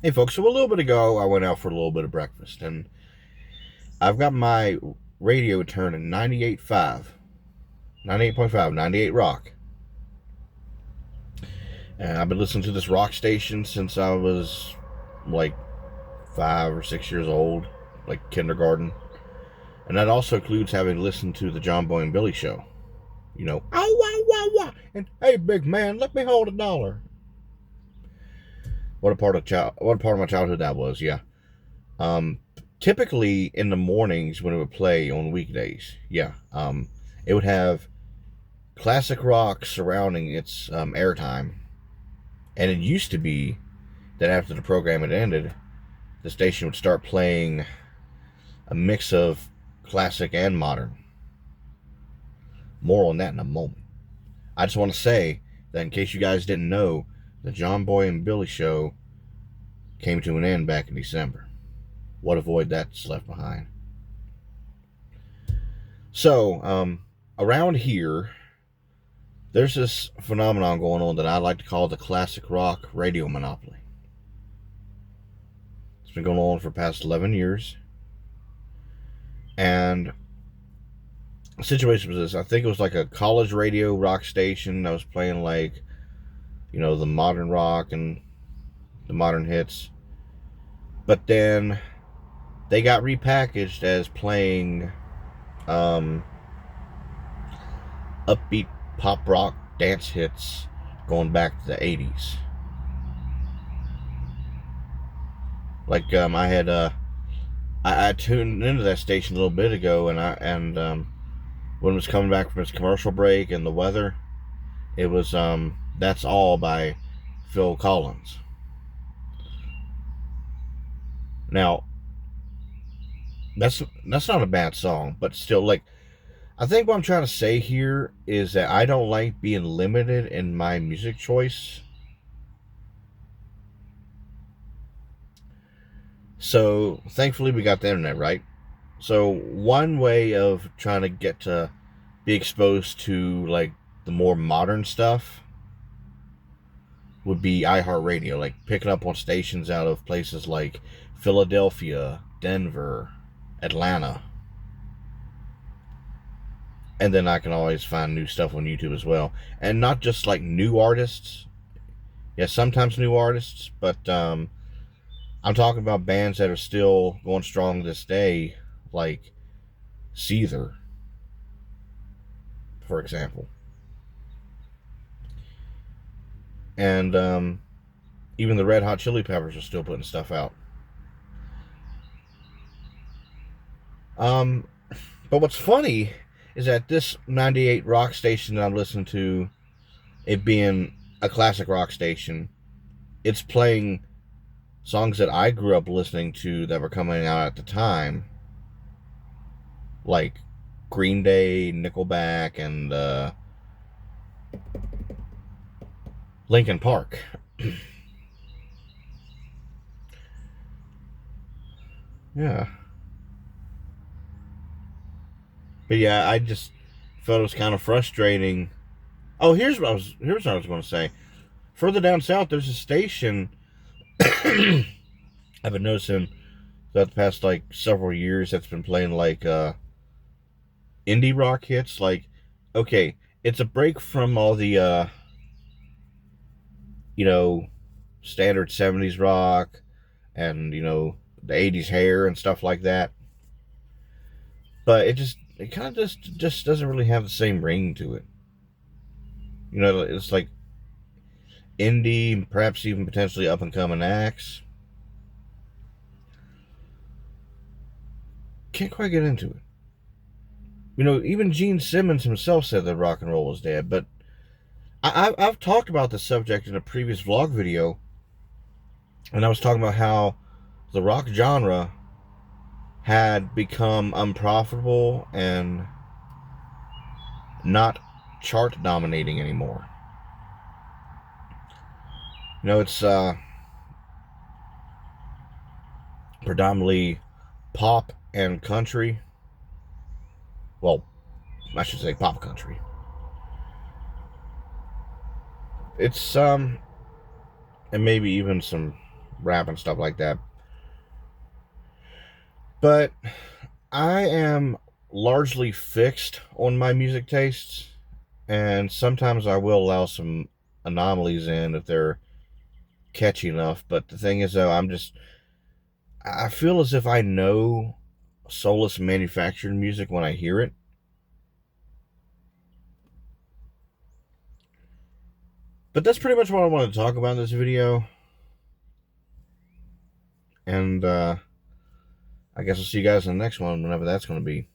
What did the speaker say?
Hey folks, so a little bit ago I went out for a little bit of breakfast and I've got my radio turning 98.5, 98.5, 98 rock. And I've been listening to this rock station since I was like 5 or 6 years old, like kindergarten. And that also includes having listened to the John Boy and Billy show. You know, ow, wow, wow, wow. And hey, big man, let me hold $1. What a part of my childhood that was, yeah. Um, Typically in the mornings when it would play on weekdays, yeah, it would have classic rock surrounding its airtime. And it used to be that after the program had ended, the station would start playing a mix of classic and modern. More on that in a moment. I just want to say that in case you guys didn't know, the John Boy and Billy show came to an end back in December. What a void that's left behind. So, around here, there's this phenomenon going on that I like to call the classic rock radio monopoly. It's been going on for the past 11 years. And the situation was this: I think it was like a college radio rock station that was playing, like, the modern rock and the modern hits. But then they got repackaged as playing um, upbeat pop rock dance hits going back to the 80s. Like, I tuned into that station a little bit ago, and when it was coming back from its commercial break and the weather, it was That's All by Phil Collins. Now, that's not a bad song, but still, like, I think what I'm trying to say here is that I don't like being limited in my music choice. So thankfully we got the internet, right? So one way of trying to get to be exposed to, like, the more modern stuff would be iHeartRadio, like picking up on stations out of places like Philadelphia, Denver, Atlanta. And then I can always find new stuff on YouTube as well. And not just like new artists. Yeah, sometimes new artists, but I'm talking about bands that are still going strong this day, like Seether, for example. And even the Red Hot Chili Peppers are still putting stuff out. Um, but what's funny is that this 98 rock station that I'm listening to, it being a classic rock station, it's playing songs that I grew up listening to that were coming out at the time, like Green Day, Nickelback, and Linkin Park. Yeah. But yeah, I just felt it was kind of frustrating. Oh, here's what I was going to say. Further down south, there's a station I've been noticing throughout the past, like, several years that's been playing, like, indie rock hits. Like, okay, it's a break from all the you know standard 70s rock and the 80s hair and stuff like that. But it kind of just doesn't really have the same ring to it. It's like indie, perhaps even potentially up and coming acts. Can't quite get into it. Even Gene Simmons himself said that rock and roll was dead. But I've talked about this subject in a previous vlog video, and I was talking about how the rock genre had become unprofitable and not chart dominating anymore. It's predominantly pop and country. Well, I should say pop country. It's and maybe even some rap and stuff like that. But I am largely fixed on my music tastes, and sometimes I will allow some anomalies in if they're catchy enough. But the thing is, though, I feel as if I know soulless manufactured music when I hear it. But that's pretty much what I wanted to talk about in this video. And I guess I'll see you guys in the next one, whenever that's going to be.